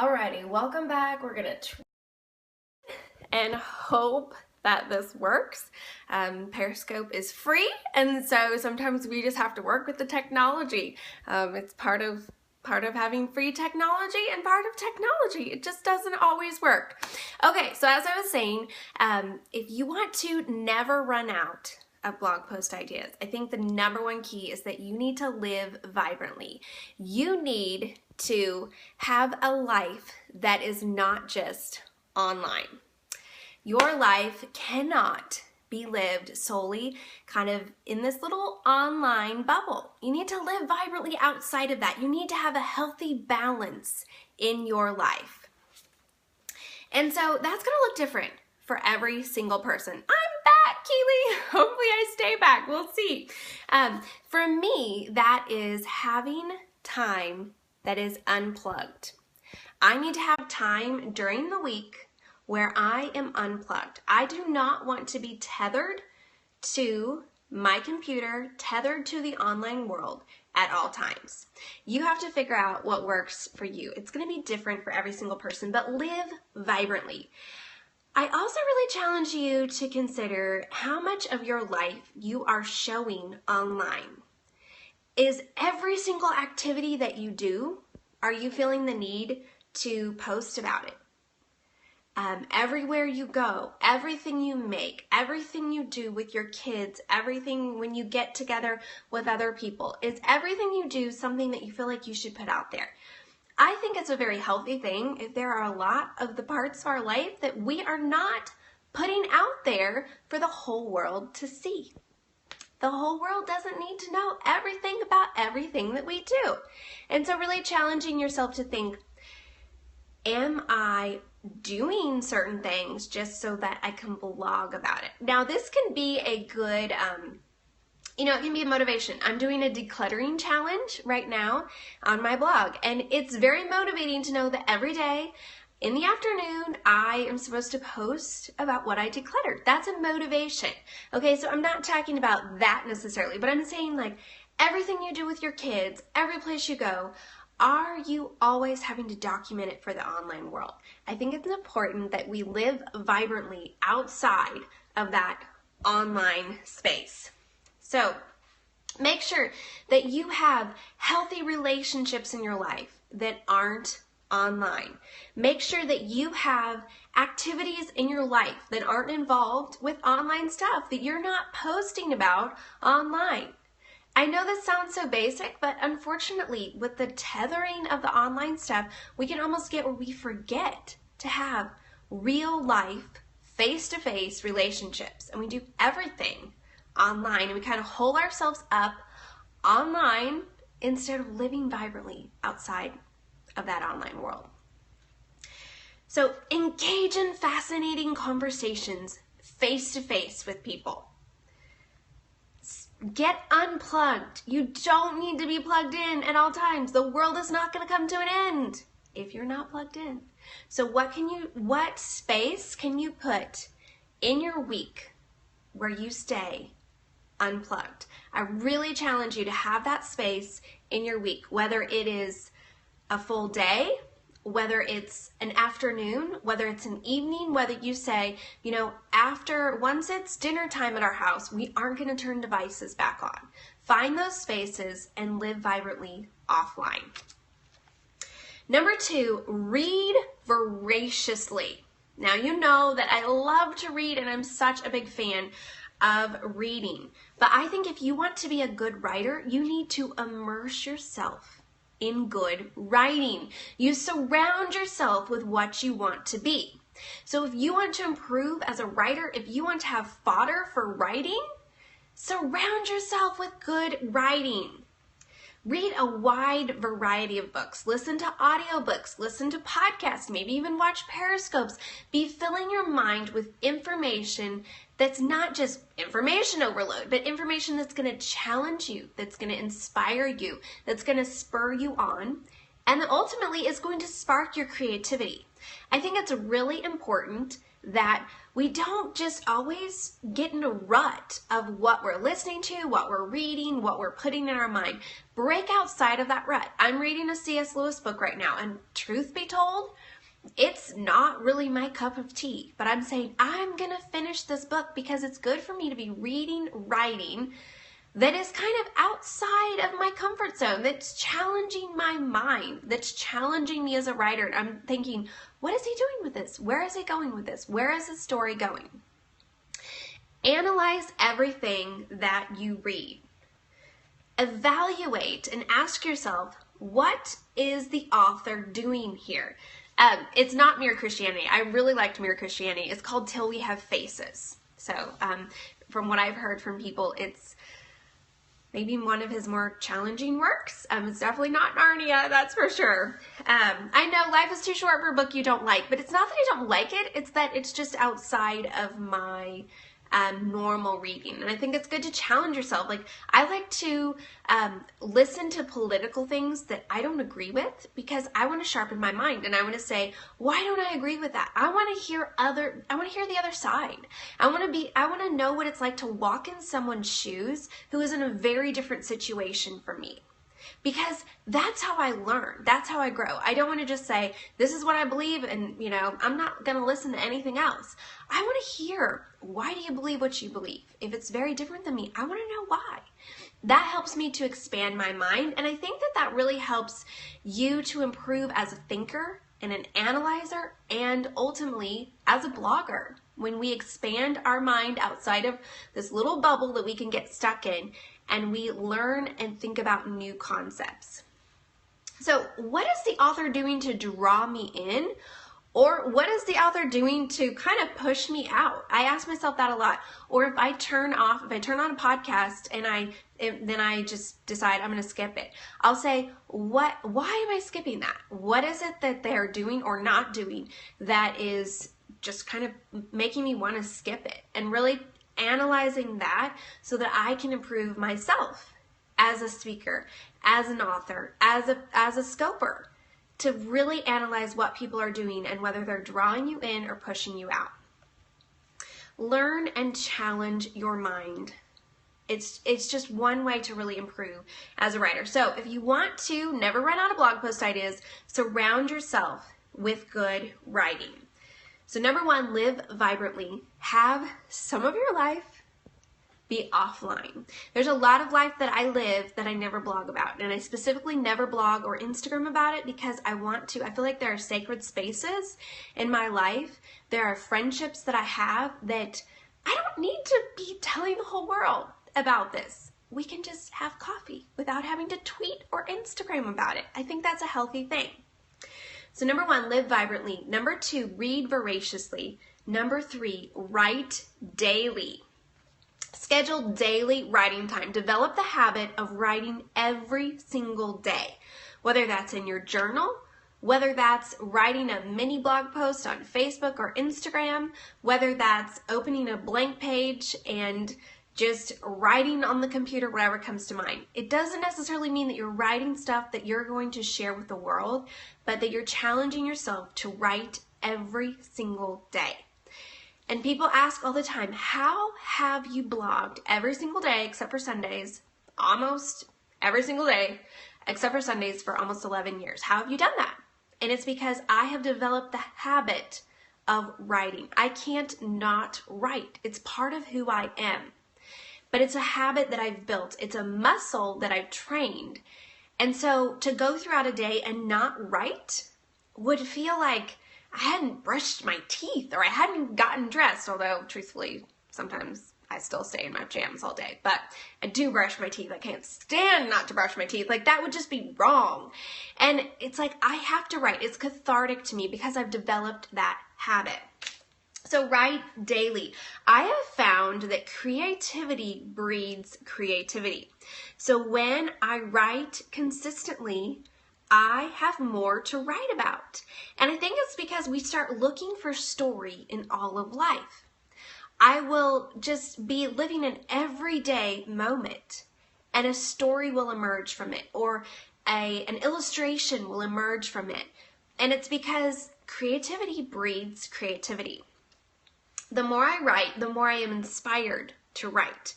Alrighty, welcome back. We're gonna and hope that this works. Periscope is free, and so sometimes we just have to work with the technology. It's part of having free technology and part of technology. It just doesn't always work. Okay, so as I was saying, if you want to never run out of blog post ideas, I think the number one key is that you need to live vibrantly. You need to have a life that is not just online. Your life cannot be lived solely kind of in this little online bubble. You need to live vibrantly outside of that. You need to have a healthy balance in your life. And so that's gonna look different for every single person. I'm back, Keely. Hopefully I stay back. We'll see. For me, that is having time that is unplugged. I need to have time during the week where I am unplugged. I do not want to be tethered to my computer, tethered to the online world at all times. You have to figure out what works for you. It's going to be different for every single person, but live vibrantly. I also really challenge you to consider how much of your life you are showing online. Is every single activity that you do, are you feeling the need to post about it? Everywhere you go, everything you make, everything you do with your kids, everything when you get together with other people, is everything you do something that you feel like you should put out there? I think it's a very healthy thing if there are a lot of the parts of our life that we are not putting out there for the whole world to see. The whole world doesn't need to know everything about everything that we do. And so really challenging yourself to think, am I doing certain things just so that I can blog about it? Now this can be a good, it can be a motivation. I'm doing a decluttering challenge right now on my blog, and it's very motivating to know that every day in the afternoon, I am supposed to post about what I decluttered. That's a motivation. Okay, so I'm not talking about that necessarily, but I'm saying like everything you do with your kids, every place you go, are you always having to document it for the online world? I think it's important that we live vibrantly outside of that online space. So make sure that you have healthy relationships in your life that aren't online. Make sure that you have activities in your life that aren't involved with online stuff that you're not posting about online. I know this sounds so basic, but unfortunately with the tethering of the online stuff, we can almost get where we forget to have real life, face-to-face relationships, and we do everything online, and we kind of hole ourselves up online instead of living vibrantly outside of that online world. So engage in fascinating conversations face-to-face with people. Get unplugged. You don't need to be plugged in at all times. The world is not going to come to an end if you're not plugged in. So what space can you put in your week where you stay unplugged? I really challenge you to have that space in your week, whether it is a full day, whether it's an afternoon, whether it's an evening, whether you say, once it's dinner time at our house, we aren't going to turn devices back on. Find those spaces and live vibrantly offline. Number 2, read voraciously. Now you know that I love to read and I'm such a big fan of reading. But I think if you want to be a good writer, you need to immerse yourself in good writing. You surround yourself with what you want to be. So if you want to improve as a writer, if you want to have fodder for writing, surround yourself with good writing. Read a wide variety of books. Listen to audiobooks, listen to podcasts, maybe even watch Periscopes. Be filling your mind with information that's not just information overload, but information that's going to challenge you, that's going to inspire you, that's going to spur you on, and that ultimately is going to spark your creativity. I think it's really important that we don't just always get in a rut of what we're listening to, what we're reading, what we're putting in our mind. Break outside of that rut. I'm reading a C.S. Lewis book right now, and truth be told, it's not really my cup of tea, but I'm saying I'm going to finish this book because it's good for me to be reading, writing that is kind of outside of my comfort zone, that's challenging my mind, that's challenging me as a writer. And I'm thinking, what is he doing with this? Where is he going with this? Where is his story going? Analyze everything that you read. Evaluate and ask yourself, what is the author doing here? It's not Mere Christianity. I really liked Mere Christianity. It's called Till We Have Faces. So from what I've heard from people, it's maybe one of his more challenging works. It's definitely not Narnia, that's for sure. I know life is too short for a book you don't like, but it's not that I don't like it, it's that it's just outside of my normal reading. And I think it's good to challenge yourself. Like, I like to listen to political things that I don't agree with because I want to sharpen my mind and I want to say, why don't I agree with that? I want to hear the other side. I want to know what it's like to walk in someone's shoes who is in a very different situation from me. Because that's how I learn. That's how I grow. I don't want to just say, this is what I believe, and I'm not going to listen to anything else. I want to hear, why do you believe what you believe? If it's very different than me, I want to know why. That helps me to expand my mind, and I think that that really helps you to improve as a thinker and an analyzer, and ultimately as a blogger. When we expand our mind outside of this little bubble that we can get stuck in, and we learn and think about new concepts. So what is the author doing to draw me in? Or what is the author doing to kind of push me out? I ask myself that a lot. Or if I turn on a podcast and then I just decide I'm going to skip it, I'll say, why am I skipping that? What is it that they're doing or not doing that is just kind of making me want to skip it? And really analyzing that so that I can improve myself as a speaker, as an author, as a scoper, to really analyze what people are doing and whether they're drawing you in or pushing you out. Learn and challenge your mind. It's just one way to really improve as a writer. So if you want to never run out of blog post ideas, surround yourself with good writing. So number one, live vibrantly. Have some of your life be offline. There's a lot of life that I live that I never blog about. And I specifically never blog or Instagram about it because I feel like there are sacred spaces in my life. There are friendships that I have that I don't need to be telling the whole world about this. We can just have coffee without having to tweet or Instagram about it. I think that's a healthy thing. So number one, live vibrantly. Number two, read voraciously. Number three, write daily. Schedule daily writing time. Develop the habit of writing every single day, whether that's in your journal, whether that's writing a mini blog post on Facebook or Instagram, whether that's opening a blank page and just writing on the computer, whatever comes to mind. It doesn't necessarily mean that you're writing stuff that you're going to share with the world, but that you're challenging yourself to write every single day. And people ask all the time, how have you blogged every single day except for Sundays, almost every single day except for Sundays for almost 11 years? How have you done that? And it's because I have developed the habit of writing. I can't not write. It's part of who I am. But it's a habit that I've built. It's a muscle that I've trained. And so to go throughout a day and not write would feel like I hadn't brushed my teeth or I hadn't gotten dressed, although truthfully, sometimes I still stay in my pajamas all day, but I do brush my teeth. I can't stand not to brush my teeth. Like, that would just be wrong. And it's like, I have to write. It's cathartic to me because I've developed that habit. So write daily. I have found that creativity breeds creativity. So when I write consistently, I have more to write about. And I think it's because we start looking for story in all of life. I will just be living an everyday moment and a story will emerge from it, or an illustration will emerge from it. And it's because creativity breeds creativity. The more I write, the more I am inspired to write.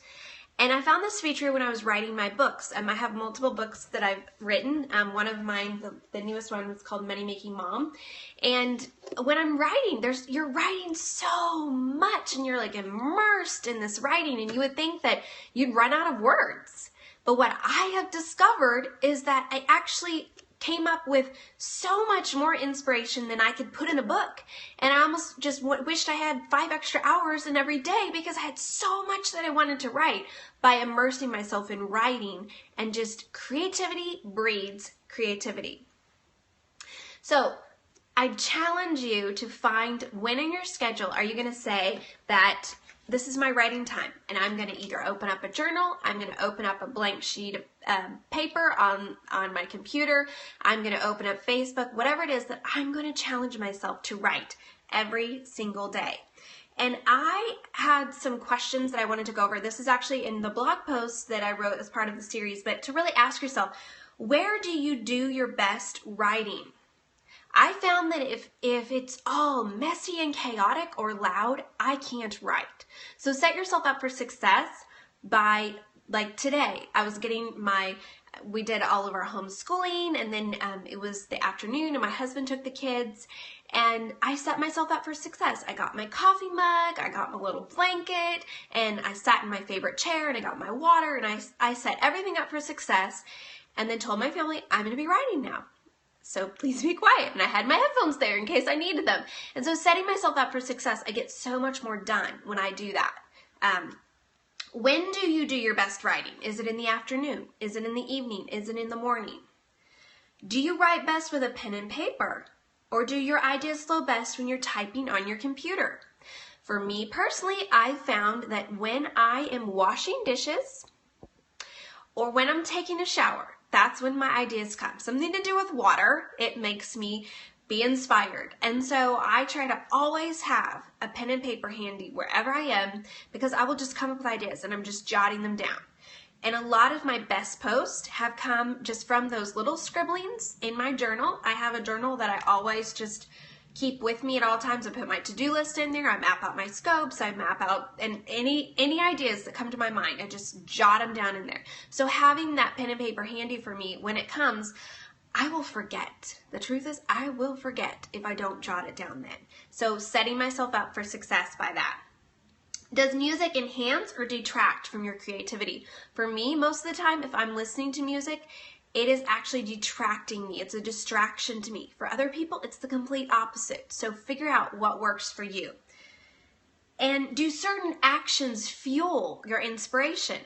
And I found this feature when I was writing my books. I have multiple books that I've written. One of mine, the newest one, was called MoneySavingMom. And when I'm writing, you're writing so much and you're like immersed in this writing, and you would think that you'd run out of words. But what I have discovered is that I actually came up with so much more inspiration than I could put in a book. And I almost just wished I had 5 extra hours in every day, because I had so much that I wanted to write by immersing myself in writing. And just creativity breeds creativity. So I challenge you to find when in your schedule are you going to say that this is my writing time, and I'm going to either open up a journal, I'm going to open up a blank sheet of paper on my computer, I'm going to open up Facebook, whatever it is that I'm going to challenge myself to write every single day. And I had some questions that I wanted to go over. This is actually in the blog post that I wrote as part of the series, but to really ask yourself, where do you do your best writing? I found that if it's all messy and chaotic or loud, I can't write. So set yourself up for success by, like today, we did all of our homeschooling, and then it was the afternoon and my husband took the kids, and I set myself up for success. I got my coffee mug, I got my little blanket, and I sat in my favorite chair, and I got my water, and I set everything up for success, and then told my family, I'm going to be writing now. So please be quiet. And I had my headphones there in case I needed them. And so setting myself up for success, I get so much more done when I do that. When do you do your best writing? Is it in the afternoon? Is it in the evening? Is it in the morning? Do you write best with a pen and paper? Or do your ideas flow best when you're typing on your computer? For me personally, I found that when I am washing dishes or when I'm taking a shower, that's when my ideas come. Something to do with water. It makes me be inspired. And so I try to always have a pen and paper handy wherever I am, because I will just come up with ideas and I'm just jotting them down. And a lot of my best posts have come just from those little scribblings in my journal. I have a journal that I always just keep with me at all times. I put my to-do list in there. I map out my scopes. I map out and any ideas that come to my mind. I just jot them down in there. So having that pen and paper handy for me, when it comes, I will forget. The truth is, I will forget if I don't jot it down then. So setting myself up for success by that. Does music enhance or detract from your creativity? For me, most of the time, if I'm listening to music, it is actually detracting me. It's a distraction to me. For other people, it's the complete opposite. So figure out what works for you. And do certain actions fuel your inspiration?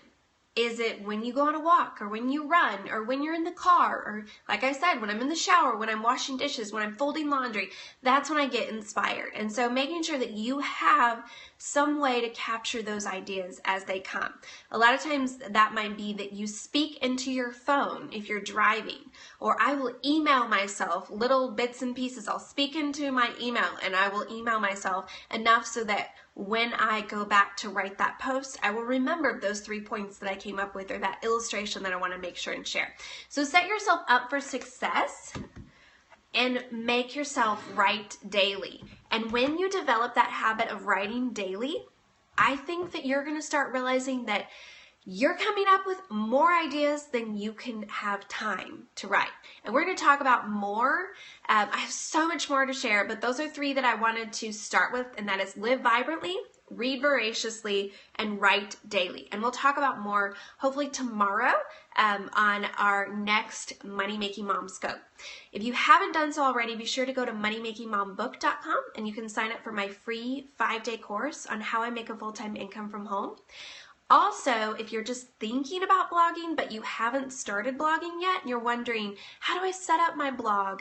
Is it when you go on a walk, or when you run, or when you're in the car, or like I said, when I'm in the shower, when I'm washing dishes, when I'm folding laundry? That's when I get inspired. And so making sure that you have some way to capture those ideas as they come. A lot of times that might be that you speak into your phone if you're driving, or I will email myself little bits and pieces. I'll speak into my email and I will email myself enough so that when I go back to write that post, I will remember those 3 points that I came up with, or that illustration that I want to make sure and share. So set yourself up for success and make yourself write daily. And when you develop that habit of writing daily, I think that you're going to start realizing that you're coming up with more ideas than you can have time to write. And we're going to talk about more. I have so much more to share, but those are 3 that I wanted to start with, and that is live vibrantly, read voraciously, and write daily. And we'll talk about more hopefully tomorrow on our next Money Making Mom Scope. If you haven't done so already, be sure to go to MoneyMakingMomBook.com and you can sign up for my free 5-day course on how I make a full-time income from home. Also, if you're just thinking about blogging, but you haven't started blogging yet, and you're wondering, how do I set up my blog?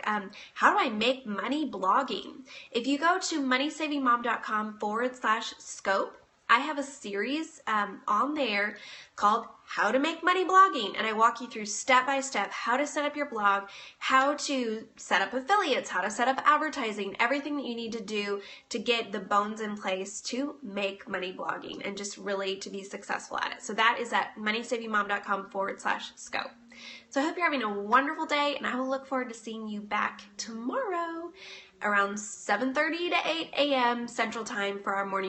How do I make money blogging? If you go to MoneySavingMom.com/scope, I have a series on there called How to Make Money Blogging, and I walk you through step by step how to set up your blog, how to set up affiliates, how to set up advertising, everything that you need to do to get the bones in place to make money blogging and just really to be successful at it. So that is at MoneySavingMom.com/scope. So I hope you're having a wonderful day, and I will look forward to seeing you back tomorrow around 7:30 to 8 a.m. Central Time for our morning